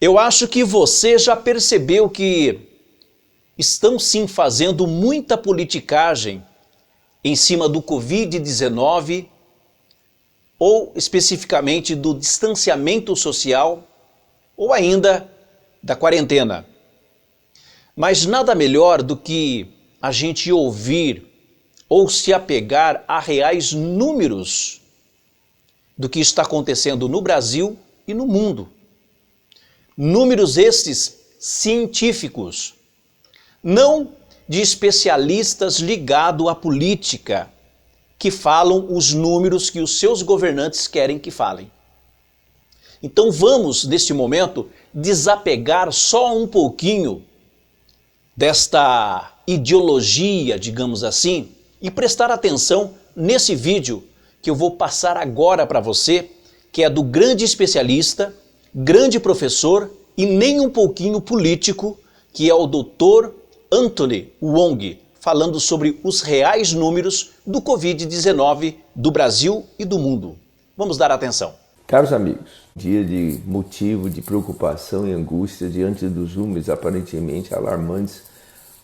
Eu acho que você já percebeu que estão sim fazendo muita politicagem em cima do Covid-19 ou especificamente do distanciamento social ou ainda da quarentena. Mas nada melhor do que a gente ouvir ou se apegar a reais números do que está acontecendo no Brasil e no mundo. Números estes científicos, não de especialistas ligados à política, que falam os números que os seus governantes querem que falem. Então vamos, neste momento, desapegar só um pouquinho desta ideologia, digamos assim, e prestar atenção nesse vídeo que eu vou passar agora para você, que é do grande especialista, grande professor e nem um pouquinho político, que é o Dr. Anthony Wong, falando sobre os reais números do Covid-19 do Brasil e do mundo. Vamos dar atenção. Caros amigos, dia de motivo de preocupação e angústia diante dos números aparentemente alarmantes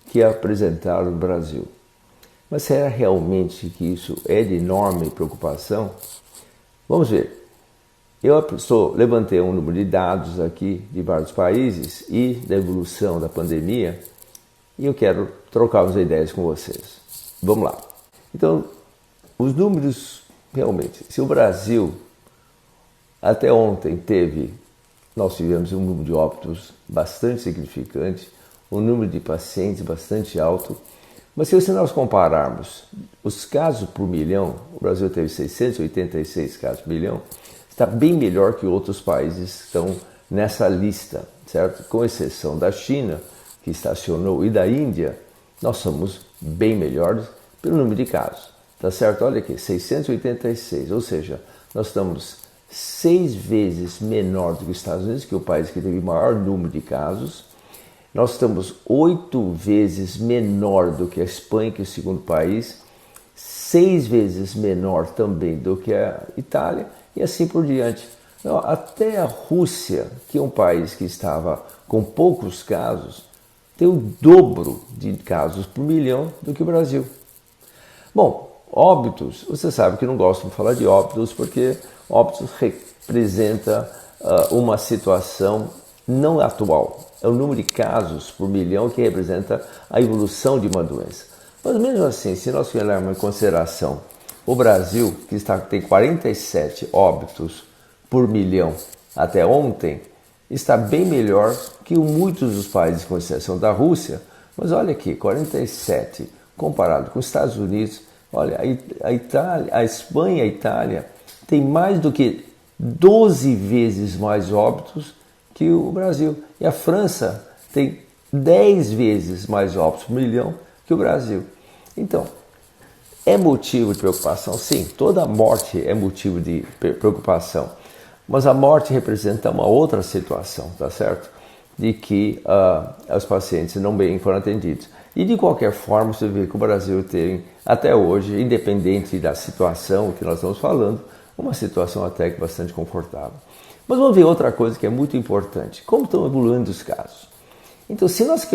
que apresentaram no Brasil. Mas será realmente que isso é de enorme preocupação? Vamos ver. Eu levantei um número de dados aqui de vários países e da evolução da pandemia e eu quero trocar umas ideias com vocês. Vamos lá. Então, os números realmente, se o Brasil até ontem nós tivemos um número de óbitos bastante significante, um número de pacientes bastante alto, mas se nós compararmos os casos por milhão, o Brasil teve 686 casos por milhão, está bem melhor que outros países que estão nessa lista, certo? Com exceção da China, que estacionou, e da Índia, nós somos bem melhores pelo número de casos, tá certo? Olha aqui, 686, ou seja, nós estamos 6 vezes menor do que os Estados Unidos, que é o país que teve o maior número de casos. Nós estamos 8 vezes menor do que a Espanha, que é o segundo país, 6 vezes menor também do que a Itália e assim por diante. Então, até a Rússia, que é um país que estava com poucos casos, tem o dobro de casos por milhão do que o Brasil. Bom, óbitos, você sabe que não gosto de falar de óbitos porque óbitos representa uma situação não atual. É o número de casos por milhão que representa a evolução de uma doença. Mas mesmo assim, se nós levarmos em consideração o Brasil, que tem 47 óbitos por milhão até ontem, está bem melhor que muitos dos países, com exceção da Rússia. Mas olha aqui, 47 comparado com os Estados Unidos, olha, a Itália, a Espanha e a Itália tem mais do que 12 vezes mais óbitos que o Brasil. E a França tem 10 vezes mais óbitos por milhão que o Brasil. Então, é motivo de preocupação? Sim, toda morte é motivo de preocupação. Mas a morte representa uma outra situação, tá certo? De que os pacientes não bem foram atendidos. E de qualquer forma, você vê que o Brasil tem, até hoje, independente da situação que nós estamos falando, uma situação até que bastante confortável. Mas vamos ver outra coisa que é muito importante. Como estão evoluindo os casos? Então, se nós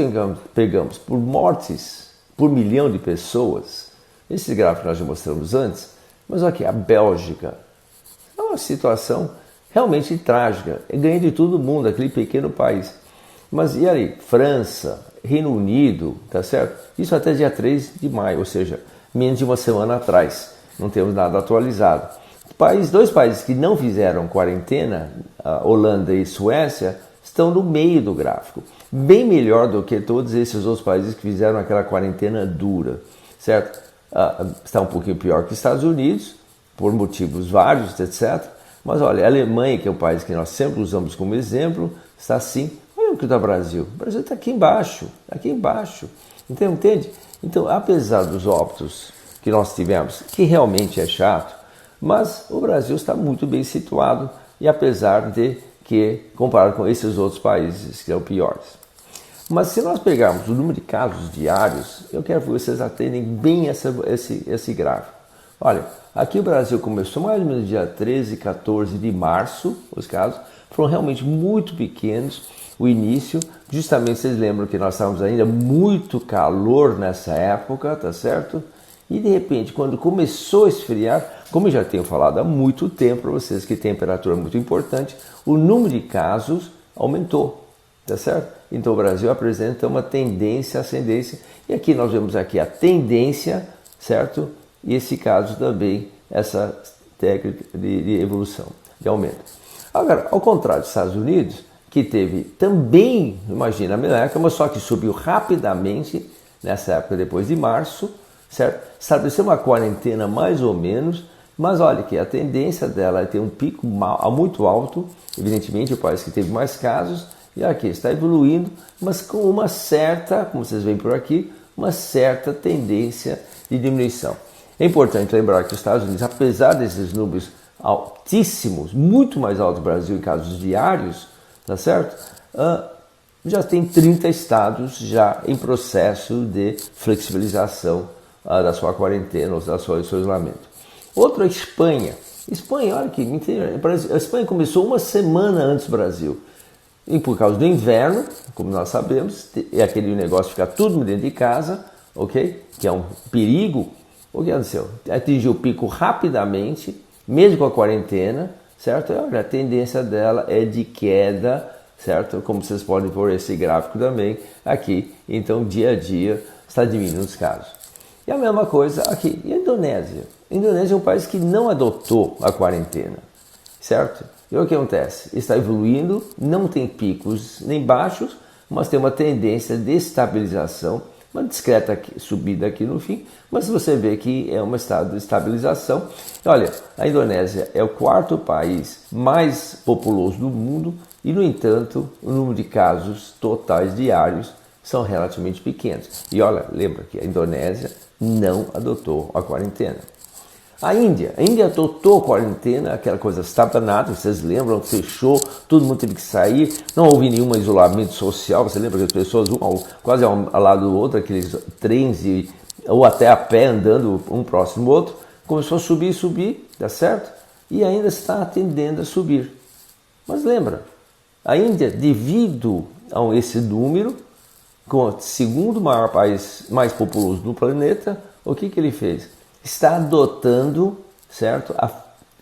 pegamos por mortes por milhão de pessoas, esse gráfico nós já mostramos antes, mas olha aqui, a Bélgica é uma situação realmente trágica. Ganha de todo mundo, aquele pequeno país. Mas e aí? França, Reino Unido, tá certo? Isso até dia 3 de maio, ou seja, menos de uma semana atrás. Não temos nada atualizado. Dois países que não fizeram quarentena, a Holanda e Suécia, estão no meio do gráfico. Bem melhor do que todos esses outros países que fizeram aquela quarentena dura, certo? Está um pouquinho pior que os Estados Unidos, por motivos vários, etc. Mas olha, a Alemanha, que é o país que nós sempre usamos como exemplo, está assim. Olha o que está o Brasil. O Brasil está aqui embaixo, Então, entende? Então, apesar dos óbitos que nós tivemos, que realmente é chato, mas o Brasil está muito bem situado, e apesar de que, comparado com esses outros países que são piores. Mas se nós pegarmos o número de casos diários, eu quero que vocês atendem bem esse gráfico. Olha, aqui o Brasil começou mais ou menos dia 13, 14 de março, os casos, foram realmente muito pequenos. O início, justamente vocês lembram que nós estávamos ainda muito calor nessa época, tá certo? E de repente, quando começou a esfriar, como eu já tenho falado há muito tempo para vocês que temperatura é muito importante, o número de casos aumentou, tá certo? Então o Brasil apresenta uma tendência ascendência, e aqui nós vemos aqui a tendência, certo? E esse caso também, essa técnica de evolução, de aumento. Agora, ao contrário dos Estados Unidos, que teve também, imagina a mesma época, mas só que subiu rapidamente nessa época depois de março, certo? Estabeleceu uma quarentena mais ou menos, mas olha que a tendência dela é ter um pico muito alto, evidentemente o país que teve mais casos, e aqui está evoluindo, mas com uma certa, como vocês veem por aqui, uma certa tendência de diminuição. É importante lembrar que os Estados Unidos, apesar desses números altíssimos, muito mais altos do Brasil em casos diários, tá certo? Já tem 30 estados já em processo de flexibilização da sua quarentena ou do seu isolamento. Outro é a Espanha. Espanha, olha que mentira, a Espanha começou uma semana antes do Brasil. E por causa do inverno, como nós sabemos, é aquele negócio de ficar tudo dentro de casa, ok? Que é um perigo. O que aconteceu? Atingiu o pico rapidamente, mesmo com a quarentena, certo? Olha, a tendência dela é de queda, certo? Como vocês podem ver esse gráfico também aqui. Então, dia a dia, está diminuindo os casos. E a mesma coisa aqui, e a Indonésia? A Indonésia é um país que não adotou a quarentena, certo? E o que acontece? Está evoluindo, não tem picos nem baixos, mas tem uma tendência de estabilização, uma discreta subida aqui no fim, mas você vê que é um estado de estabilização. Olha, a Indonésia é o quarto país mais populoso do mundo e, no entanto, o número de casos totais diários são relativamente pequenos. E olha, lembra que a Indonésia não adotou a quarentena. A Índia adotou a quarentena, aquela coisa estabanada, vocês lembram, fechou, todo mundo teve que sair, não houve nenhum isolamento social, você lembra que as pessoas, quase ao lado do outro, aqueles trens ou até a pé andando um próximo do outro, começou a subir, tá certo? E ainda está tendendo a subir. Mas lembra, a Índia, devido a esse número, com o segundo maior país mais populoso do planeta, o que ele fez? Está adotando, certo,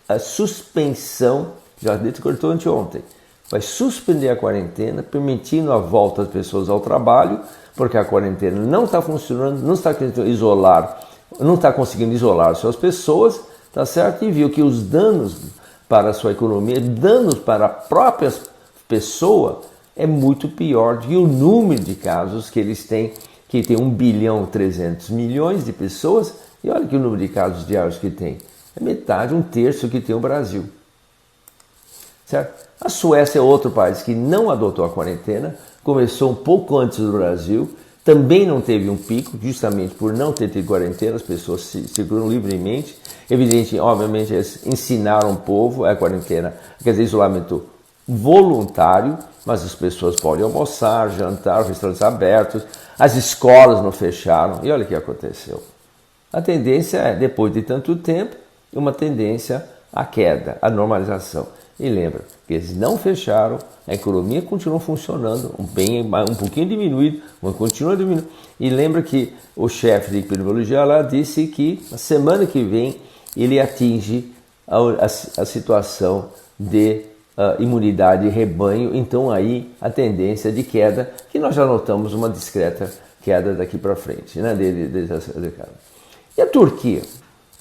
a suspensão, já dito que eu anteontem, vai suspender a quarentena, permitindo a volta das pessoas ao trabalho, porque a quarentena não está funcionando, não está conseguindo isolar suas pessoas, tá certo? E viu que os danos para a sua economia, danos para a própria pessoa, é muito pior do que o número de casos que eles têm, que tem 1.300.000.000 de pessoas. E olha que o número de casos diários que tem. É metade, 1/3 que tem o Brasil. Certo? A Suécia é outro país que não adotou a quarentena, começou um pouco antes do Brasil, também não teve um pico, justamente por não ter tido quarentena, as pessoas circulam livremente. Evidente, obviamente, eles ensinaram o povo a quarentena, quer dizer, isolamento voluntário, mas as pessoas podem almoçar, jantar, restaurantes abertos, as escolas não fecharam. E olha o que aconteceu. A tendência é, depois de tanto tempo, uma tendência à queda, à normalização. E lembra que eles não fecharam, a economia continua funcionando, um pouquinho diminuído, mas continua diminuindo. E lembra que o chefe de epidemiologia lá disse que na semana que vem ele atinge a situação de imunidade de rebanho, então aí a tendência de queda, que nós já notamos uma discreta queda daqui para frente, né? E a Turquia?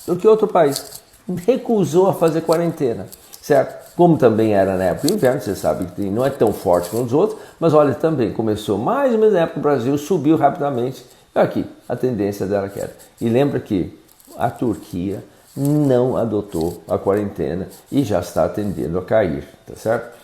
Turquia é outro país, recusou a fazer quarentena, certo? Como também era na época do inverno, você sabe que não é tão forte como os outros, mas olha, também começou mais ou menos na época do Brasil, subiu rapidamente, aqui, a tendência dela queda. E lembra que a Turquia não adotou a quarentena e já está tendendo a cair, tá certo?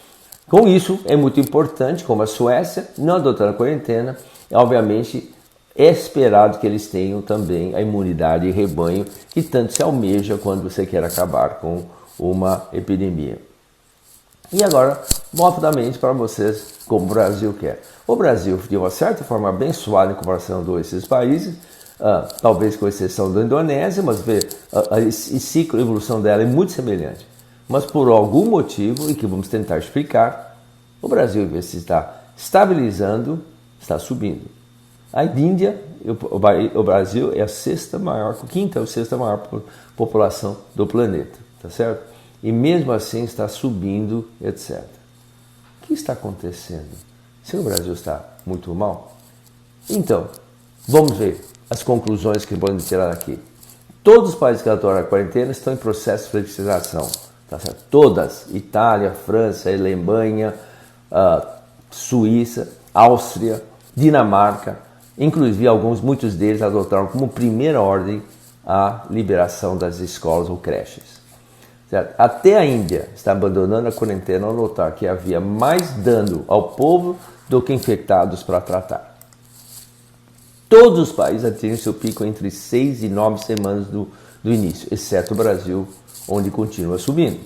Com isso, é muito importante, como a Suécia não adotando a quarentena, obviamente é esperado que eles tenham também a imunidade de rebanho que tanto se almeja quando você quer acabar com uma epidemia. E agora, rapidamente para vocês, como o Brasil quer. O Brasil, de uma certa forma, abençoado em comparação a esses países, talvez com exceção da Indonésia, mas a evolução dela é muito semelhante. Mas por algum motivo, e que vamos tentar explicar, o Brasil, em vez de estar estabilizando, está subindo. A Índia, o Brasil é a quinta ou sexta maior população do planeta, tá certo? E mesmo assim está subindo, etc. O que está acontecendo? Se o Brasil está muito mal? Então, vamos ver as conclusões que podemos tirar aqui. Todos os países que adoram a quarentena estão em processo de flexibilização, tá certo? Todas, Itália, França, Alemanha, Suíça, Áustria, Dinamarca, inclusive muitos deles adotaram como primeira ordem a liberação das escolas ou creches. Certo? Até a Índia está abandonando a quarentena ao notar que havia mais dano ao povo do que infectados para tratar. Todos os países atingem seu pico entre 6 e 9 semanas do início, exceto o Brasil, onde continua subindo.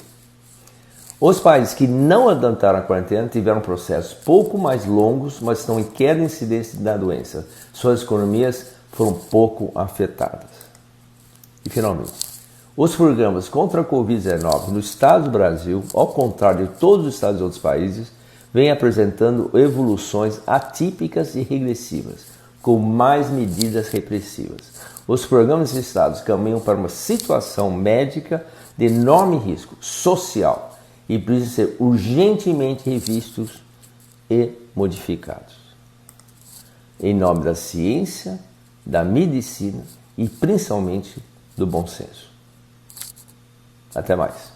Os países que não adotaram a quarentena tiveram processos pouco mais longos, mas estão em queda de incidência da doença. Suas economias foram pouco afetadas. E, finalmente, os programas contra a Covid-19 no estado do Brasil, ao contrário de todos os estados e outros países, vêm apresentando evoluções atípicas e regressivas, com mais medidas repressivas. Os programas desses estados caminham para uma situação médica de enorme risco social e precisam ser urgentemente revistos e modificados. Em nome da ciência, da medicina e principalmente do bom senso. Até mais.